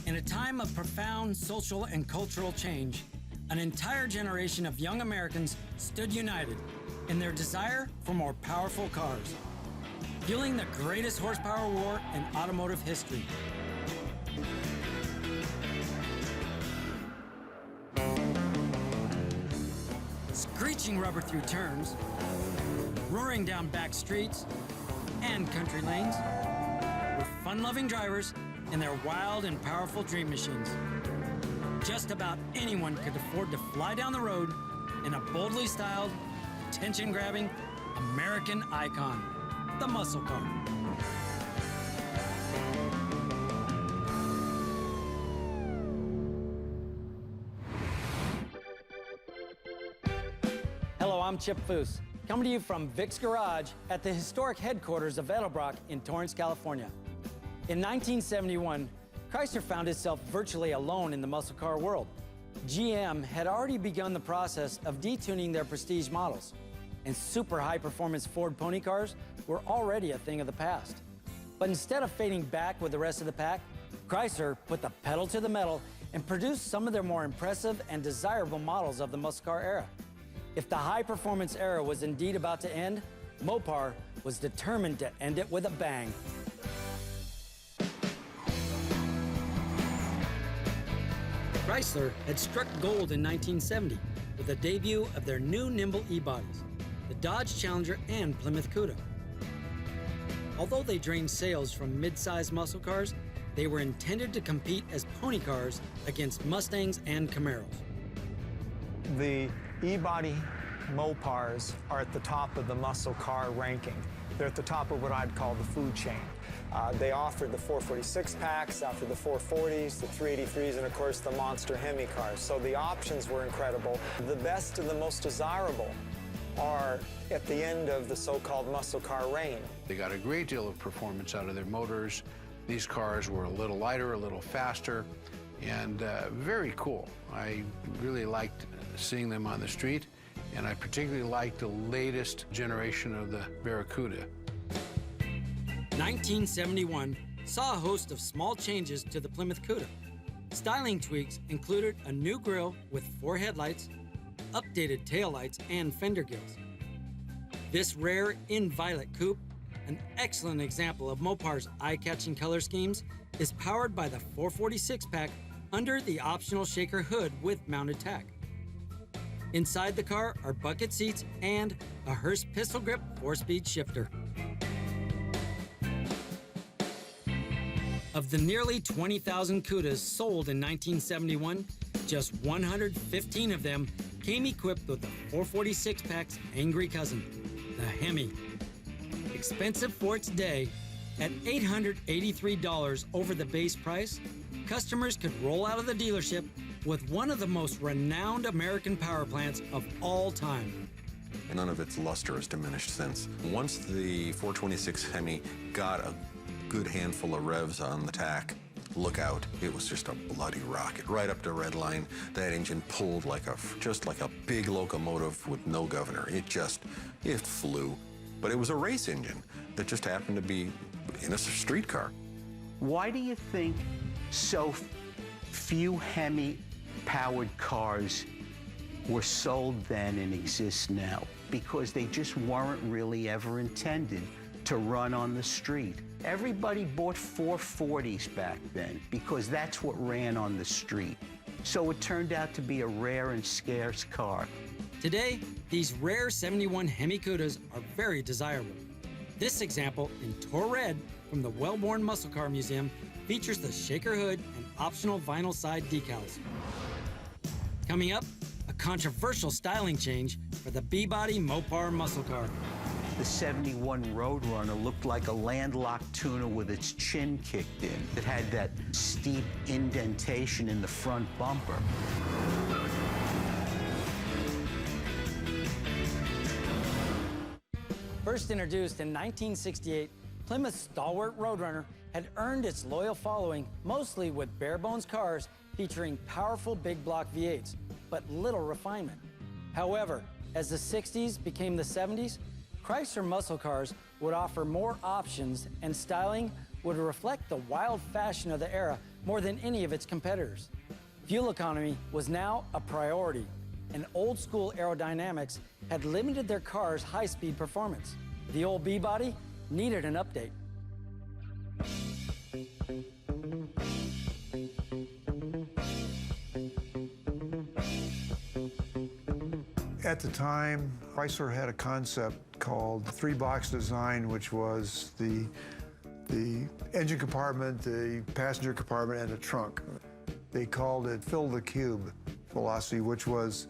In a time of profound social and cultural change, an entire generation of young Americans stood united in their desire for more powerful cars, fueling the greatest horsepower war in automotive history. Screeching rubber through turns, roaring down back streets and country lanes, with fun-loving drivers and their wild and powerful dream machines. Just about anyone could afford to fly down the road in a boldly styled, attention-grabbing American icon, the muscle car. Hello, I'm Chip Foose, coming to you from Vic's Garage at the historic headquarters of Edelbrock in Torrance, California. In 1971, Chrysler found itself virtually alone in the muscle car world. GM had already begun the process of detuning their prestige models, and super high-performance Ford pony cars were already a thing of the past. But instead of fading back with the rest of the pack, Chrysler put the pedal to the metal and produced some of their more impressive and desirable models of the muscle car era. If the high-performance era was indeed about to end, Mopar was determined to end it with a bang. Chrysler had struck gold in 1970 with the debut of their new nimble E-bodies, the Dodge Challenger and Plymouth Cuda. Although they drained sales from mid-sized muscle cars, they were intended to compete as pony cars against Mustangs and Camaros. The E-body Mopars are at the top of the muscle car ranking. They're at the top of what I'd call the food chain. They offered the 446 packs, after the 440s, the 383s, and of course the monster Hemi cars. So the options were incredible. The best and the most desirable are at the end of the so-called muscle car reign. They got a great deal of performance out of their motors. These cars were a little lighter, a little faster, and very cool. I really liked seeing them on the street, and I particularly liked the latest generation of the Barracuda. 1971 saw a host of small changes to the Plymouth Cuda. Styling tweaks included a new grille with 4 headlights, updated taillights, and fender gills. This rare in-violet coupe, an excellent example of Mopar's eye-catching color schemes, is powered by the 446 pack under the optional shaker hood with mounted tack. Inside the car are bucket seats and a Hurst pistol grip 4-speed shifter. Of the nearly 20,000 Cudas sold in 1971, just 115 of them came equipped with the 446 pack's angry cousin, the Hemi. Expensive for its day, at $883 over the base price, customers could roll out of the dealership with one of the most renowned American power plants of all time. None of its luster has diminished since. Once the 426 Hemi got a good handful of revs on the tack, look out, it was just a bloody rocket. Right up to red line, that engine pulled just like a big locomotive with no governor. It flew. But it was a race engine that just happened to be in a street car. Why do you think so few Hemi-powered cars were sold then and exist now? Because they just weren't really ever intended to run on the street. Everybody bought 440s back then because that's what ran on the street. So it turned out to be a rare and scarce car. Today, these rare 71 Hemi Cudas are very desirable. This example in Tor Red from the Wellborn Muscle Car Museum features the shaker hood and optional vinyl side decals. Coming up, a controversial styling change for the B-body Mopar muscle car. The 71 Roadrunner looked like a landlocked tuna with its chin kicked in. It had that steep indentation in the front bumper. First introduced in 1968, Plymouth's stalwart Roadrunner had earned its loyal following mostly with bare-bones cars featuring powerful big block V8s, but little refinement. However, as the 60s became the 70s, Chrysler muscle cars would offer more options, and styling would reflect the wild fashion of the era more than any of its competitors. Fuel economy was now a priority, and old-school aerodynamics had limited their car's high-speed performance. The old E-body needed an update. At the time, Chrysler had a concept called the three-box design, which was the engine compartment, the passenger compartment, and the trunk. They called it fill the cube philosophy, which was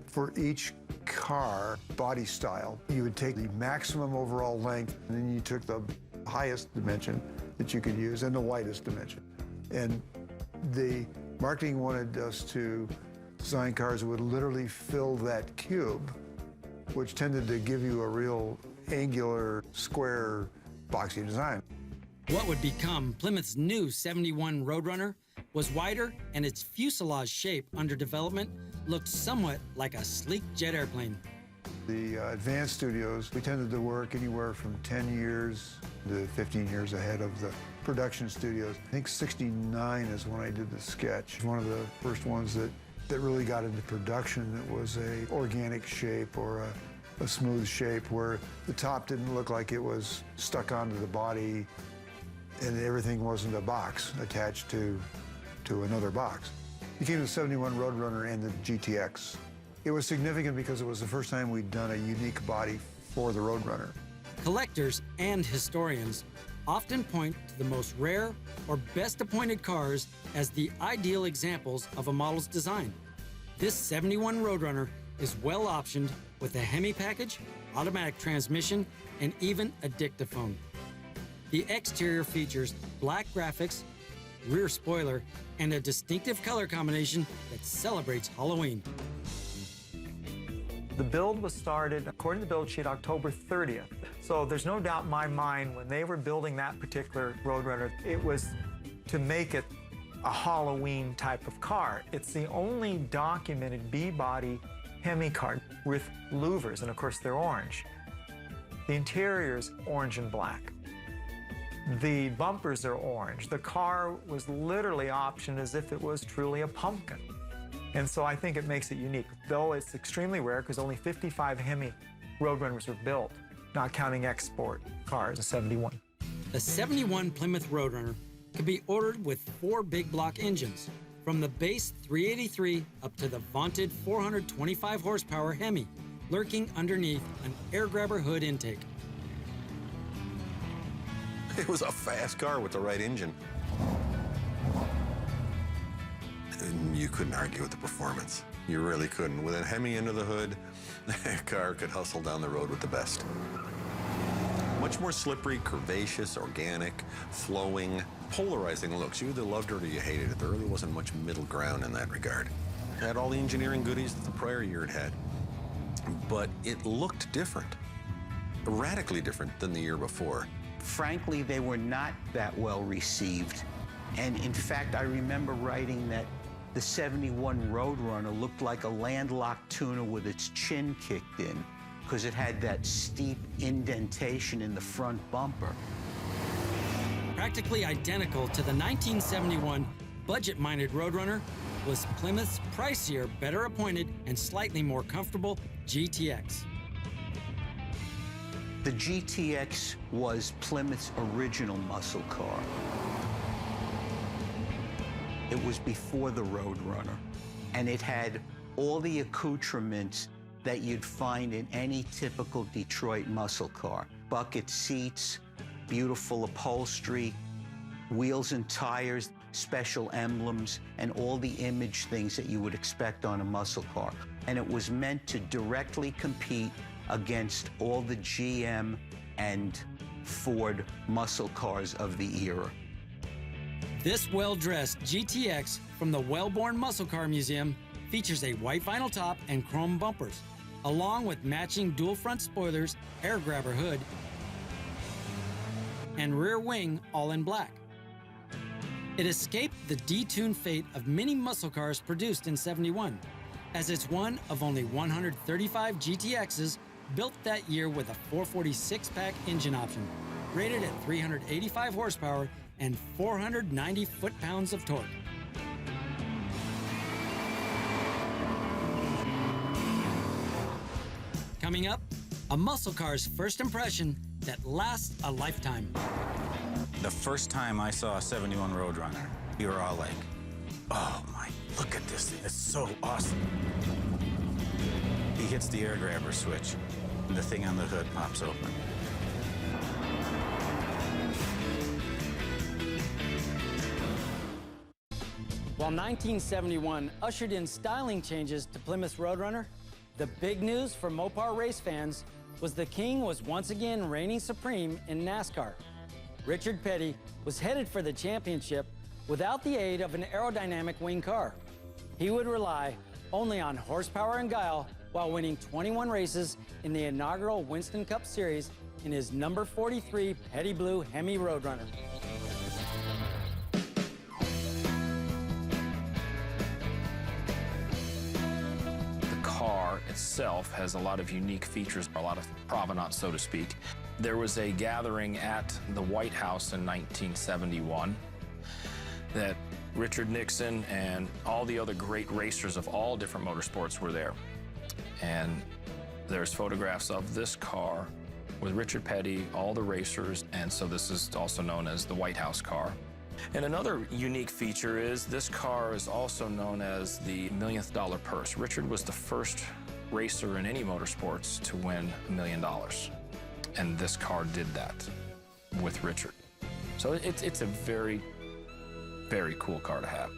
for each car body style, you would take the maximum overall length, and then you took the highest dimension that you could use and the widest dimension. And the marketing wanted us to design cars that would literally fill that cube, which tended to give you a real angular, square, boxy design. What would become Plymouth's new 71 Roadrunner was wider, and its fuselage shape under development looked somewhat like a sleek jet airplane. The advanced studios, we tended to work anywhere from 10 years to 15 years ahead of the production studios. I think 69 is when I did the sketch. One of the first ones that really got into production that was a organic shape or a smooth shape where the top didn't look like it was stuck onto the body and everything wasn't a box attached to another box. Became the 71 Roadrunner and the GTX. It was significant because it was the first time we'd done a unique body for the Roadrunner. Collectors and historians often point to the most rare or best appointed cars as the ideal examples of a model's design. This 71 Roadrunner is well optioned with a Hemi package, automatic transmission, and even a dictaphone. The exterior features black graphics, rear spoiler, and a distinctive color combination that celebrates Halloween. The build was started, according to the build sheet, October 30th. So there's no doubt in my mind when they were building that particular Roadrunner, it was to make it a Halloween type of car. It's the only documented B-body Hemi car with louvers, and of course they're orange. The interior's orange and black. The bumpers are orange. The car was literally optioned as if it was truly a pumpkin. And so I think it makes it unique, though it's extremely rare because only 55 Hemi Roadrunners were built, not counting export cars in 71. The 71 Plymouth Roadrunner could be ordered with 4 big block engines, from the base 383 up to the vaunted 425 horsepower Hemi, lurking underneath an air grabber hood intake. It was a fast car with the right engine. And you couldn't argue with the performance. You really couldn't. With a Hemi under the hood, that car could hustle down the road with the best. Much more slippery, curvaceous, organic, flowing, polarizing looks. You either loved it or you hated it. There really wasn't much middle ground in that regard. It had all the engineering goodies that the prior year it had. But it looked different, radically different than the year before. Frankly, they were not that well received. And in fact, I remember writing that the 71 Roadrunner looked like a landlocked tuna with its chin kicked in, because it had that steep indentation in the front bumper. Practically identical to the 1971 budget-minded Roadrunner was Plymouth's pricier, better appointed, and slightly more comfortable GTX. The GTX was Plymouth's original muscle car. It was before the Roadrunner, and it had all the accoutrements that you'd find in any typical Detroit muscle car. Bucket seats, beautiful upholstery, wheels and tires, special emblems, and all the image things that you would expect on a muscle car. And it was meant to directly compete against all the GM and Ford muscle cars of the era. This well-dressed GTX from the Wellborn Muscle Car Museum features a white vinyl top and chrome bumpers, along with matching dual front spoilers, air grabber hood, and rear wing all in black. It escaped the detuned fate of many muscle cars produced in '71, as it's one of only 135 GTXs built that year with a 446-pack engine option, rated at 385 horsepower and 490 foot-pounds of torque. Coming up, a muscle car's first impression that lasts a lifetime. The first time I saw a 71 Roadrunner, we were all like, oh my, look at this thing, it's so awesome. He hits the air grabber switch, and the thing on the hood pops open. While 1971 ushered in styling changes to Plymouth's Roadrunner, the big news for Mopar race fans was the King was once again reigning supreme in NASCAR. Richard Petty was headed for the championship without the aid of an aerodynamic wing car. He would rely only on horsepower and guile while winning 21 races in the inaugural Winston Cup Series in his number 43 Petty Blue Hemi Roadrunner. Car itself has a lot of unique features, a lot of provenance, so to speak. There was a gathering at the White House in 1971 that Richard Nixon and all the other great racers of all different motorsports were there. And there's photographs of this car with Richard Petty, all the racers, and so this is also known as the White House car. And another unique feature is this car is also known as the $1 millionth purse. Richard was the first racer in any motorsports to win $1 million. And this car did that with Richard. So it's a very, very cool car to have.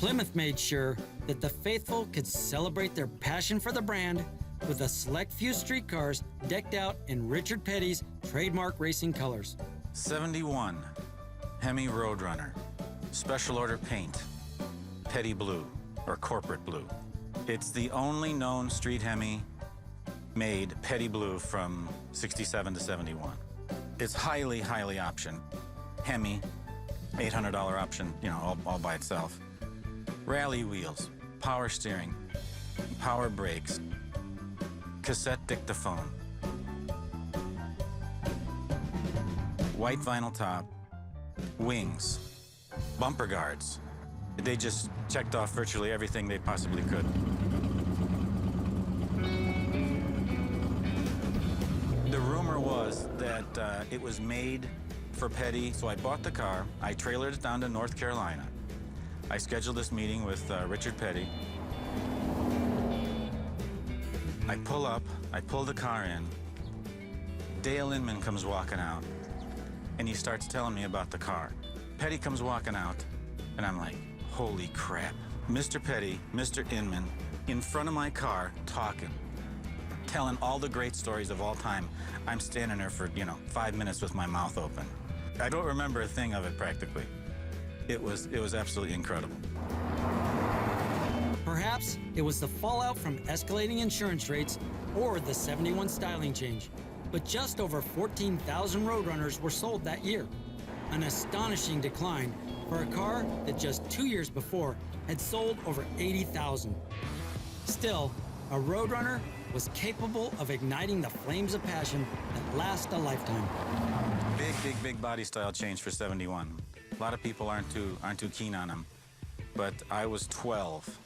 Plymouth made sure that the faithful could celebrate their passion for the brand with a select few street cars decked out in Richard Petty's trademark racing colors. 71 Hemi Roadrunner, special order paint, Petty Blue, or corporate blue. It's the only known street Hemi made Petty Blue from 67 to 71. It's highly, highly optioned. Hemi, $800 option, you know, all by itself. Rally wheels, power steering, power brakes, cassette dictaphone, white vinyl top, wings, bumper guards. They just checked off virtually everything they possibly could. The rumor was that it was made for Petty, so I bought the car, I trailered it down to North Carolina. I scheduled this meeting with Richard Petty. I pull up, I pull the car in. Dale Inman comes walking out, and he starts telling me about the car. Petty comes walking out, and I'm like, holy crap. Mr. Petty, Mr. Inman, in front of my car, talking, telling all the great stories of all time. I'm standing there for, 5 minutes with my mouth open. I don't remember a thing of it practically. It was absolutely incredible. Perhaps it was the fallout from escalating insurance rates or the 71 styling change. But just over 14,000 Roadrunners were sold that year, an astonishing decline for a car that just 2 years before had sold over 80,000. Still, a Roadrunner was capable of igniting the flames of passion that last a lifetime. Big body style change for 71. A lot of people aren't too keen on them, but I was 12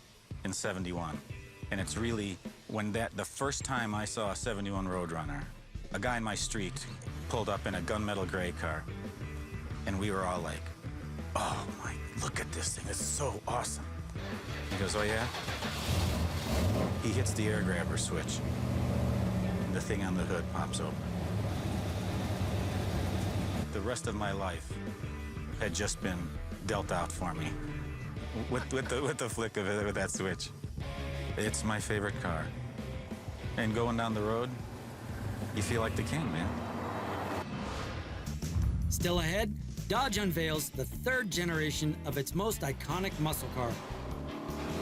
in 71, and it's really when the first time I saw a 71 Roadrunner, a guy in my street pulled up in a gunmetal gray car, and we were all like, oh my, look at this thing, it's so awesome. He goes, oh yeah? He hits the air grabber switch, and the thing on the hood pops open. The rest of my life had just been dealt out for me with the flick of it, with that switch. It's my favorite car. And going down the road, you feel like the king, man. Still ahead, Dodge unveils the third generation of its most iconic muscle car.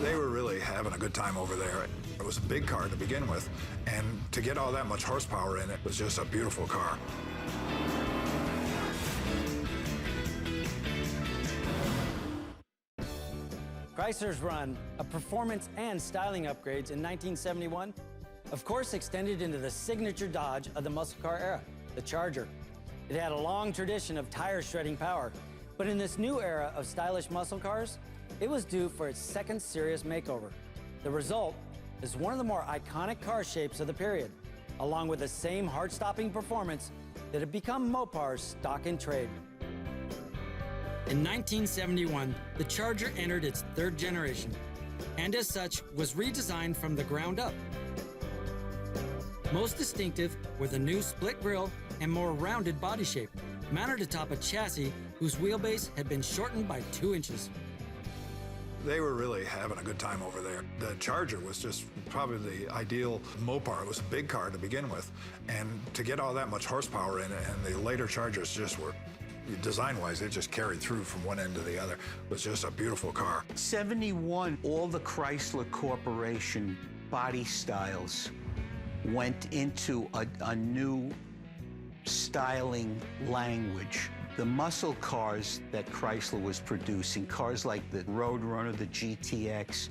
They were really having a good time over there. It was a big car to begin with, and to get all that much horsepower in it was just a beautiful car. Chrysler's run of performance and styling upgrades in 1971, of course, extended into the signature Dodge of the muscle car era, the Charger. It had a long tradition of tire shredding power, but in this new era of stylish muscle cars, it was due for its second serious makeover. The result is one of the more iconic car shapes of the period, along with the same heart-stopping performance that had become Mopars' stock in trade. In 1971, the Charger entered its third generation, and as such was redesigned from the ground up. Most distinctive were the new split grille and more rounded body shape, mounted atop a chassis whose wheelbase had been shortened by 2 inches. They were really having a good time over there. The Charger was just probably the ideal Mopar. It was a big car to begin with, and to get all that much horsepower in it, and the later Chargers just were, design-wise, they just carried through from one end to the other. It was just a beautiful car. 71, all the Chrysler Corporation body styles went into a new styling language. The muscle cars that Chrysler was producing, cars like the Roadrunner, the GTX,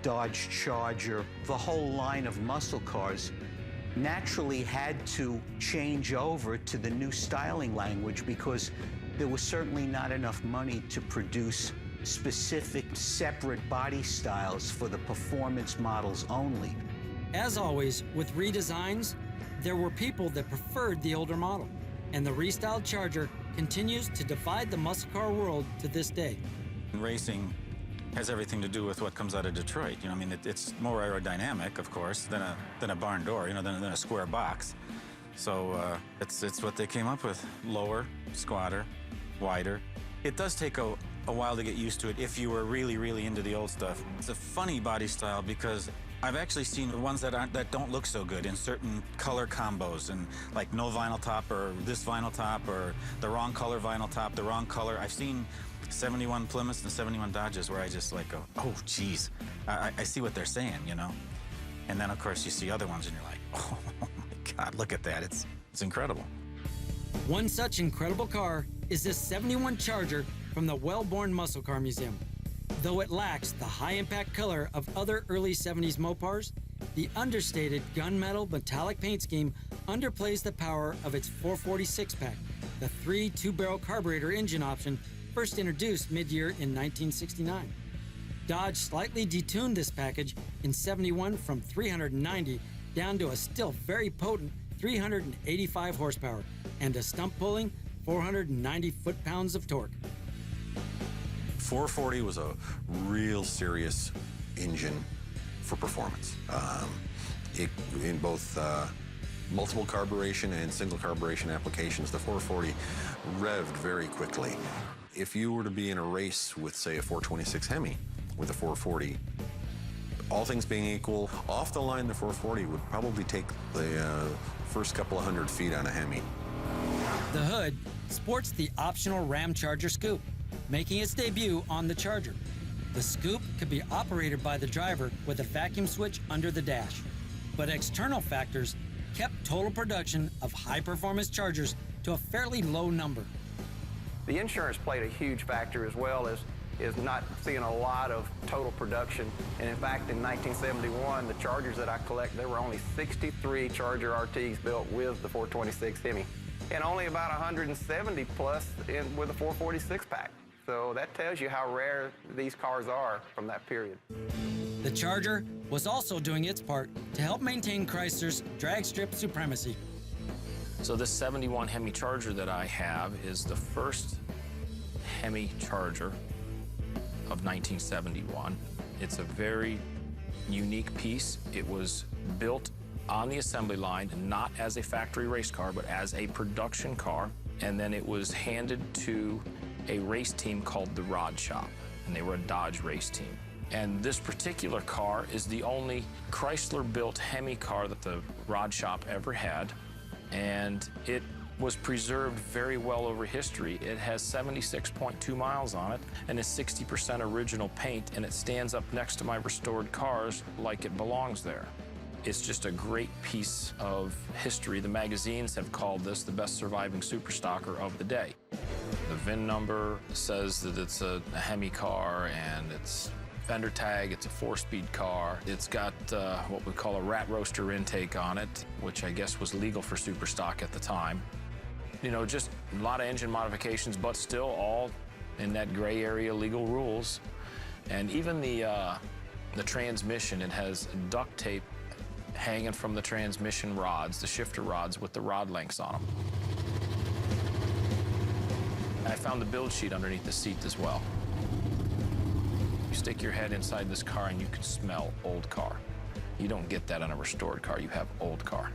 Dodge Charger, the whole line of muscle cars, naturally had to change over to the new styling language because there was certainly not enough money to produce specific separate body styles for the performance models only. As always, with redesigns, there were people that preferred the older model, and the restyled Charger continues to divide the muscle car world to this day. Racing has everything to do with what comes out of Detroit. You know, I mean, it's more aerodynamic, of course, than a barn door, you know, than a square box. So it's what they came up with. Lower, squatter, wider. It does take a while to get used to it if you were really, really into the old stuff. It's a funny body style because I've actually seen the ones that don't look so good in certain color combos, and like no vinyl top or this vinyl top or the wrong color vinyl top, the wrong color. I've seen 71 Plymouths and 71 Dodges where I just like go, oh, geez, I see what they're saying, you know? And then, of course, you see other ones and you're like, oh, my God, look at that. It's incredible. One such incredible car is this 71 Charger from the Wellborn Muscle Car Museum. Though it lacks the high-impact color of other early 70s Mopars, the understated gunmetal metallic paint scheme underplays the power of its 446-pack, the 3 2-barrel carburetor engine option first introduced mid-year in 1969. Dodge slightly detuned this package in 71 from 390 down to a still very potent 385 horsepower and a stump-pulling 490 foot-pounds of torque. 440 was a real serious engine for performance. In both multiple carburation and single carburation applications, the 440 revved very quickly. If you were to be in a race with, say, a 426 Hemi with a 440, all things being equal, off the line, the 440 would probably take the first couple of 100 feet on a Hemi. The hood sports the optional Ram Charger scoop, making its debut on the Charger. The scoop could be operated by the driver with a vacuum switch under the dash, but external factors kept total production of high-performance Chargers to a fairly low number. The insurance played a huge factor as well as not seeing a lot of total production. And in fact, in 1971, the Chargers that I collect, there were only 63 Charger RTs built with the 426 Hemi, and only about 170 plus with a 446 pack. So that tells you how rare these cars are from that period. The Charger was also doing its part to help maintain Chrysler's drag strip supremacy. So this 71 Hemi Charger that I have is the first Hemi Charger of 1971. It's a very unique piece. It was built on the assembly line, not as a factory race car, but as a production car. And then it was handed to a race team called the Rod Shop, and they were a Dodge race team. And this particular car is the only Chrysler-built Hemi car that the Rod Shop ever had, and it was preserved very well over history. It has 76.2 miles on it, and is 60% original paint, and it stands up next to my restored cars like it belongs there. It's just a great piece of history. The magazines have called this the best surviving superstocker of the day. The VIN number says that it's a Hemi car, and it's fender tag, it's a 4-speed car. It's got what we call a rat roaster intake on it, which I guess was legal for Superstock at the time. You know, just a lot of engine modifications, but still all in that gray area legal rules. And even the transmission, it has duct tape hanging from the transmission rods, the shifter rods with the rod lengths on them. I found the build sheet underneath the seat as well. You stick your head inside this car and you can smell old car. You don't get that on a restored car, you have old car.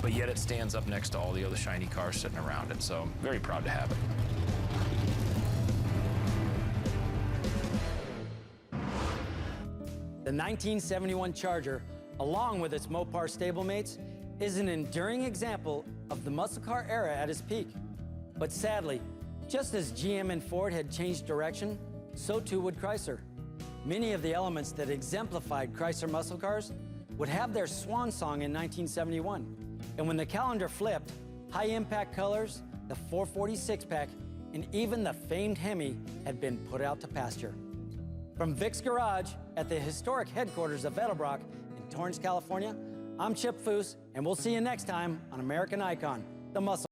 But yet it stands up next to all the other shiny cars sitting around it, so I'm very proud to have it. The 1971 Charger, along with its Mopar stablemates, is an enduring example of the muscle car era at its peak. But sadly, just as GM and Ford had changed direction, so too would Chrysler. Many of the elements that exemplified Chrysler muscle cars would have their swan song in 1971. And when the calendar flipped, high-impact colors, the 446 pack, and even the famed Hemi had been put out to pasture. From Vic's Garage at the historic headquarters of Edelbrock in Torrance, California, I'm Chip Foose, and we'll see you next time on American Icon, the Muscle.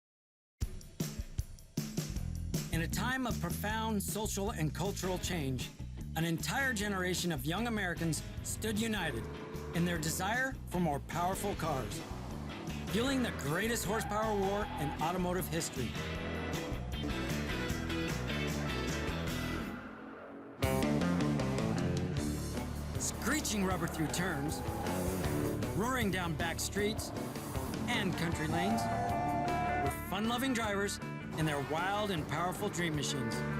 In a time of profound social and cultural change, an entire generation of young Americans stood united in their desire for more powerful cars, fueling the greatest horsepower war in automotive history. Screeching rubber through turns, roaring down back streets and country lanes, with fun-loving drivers and their wild and powerful dream machines.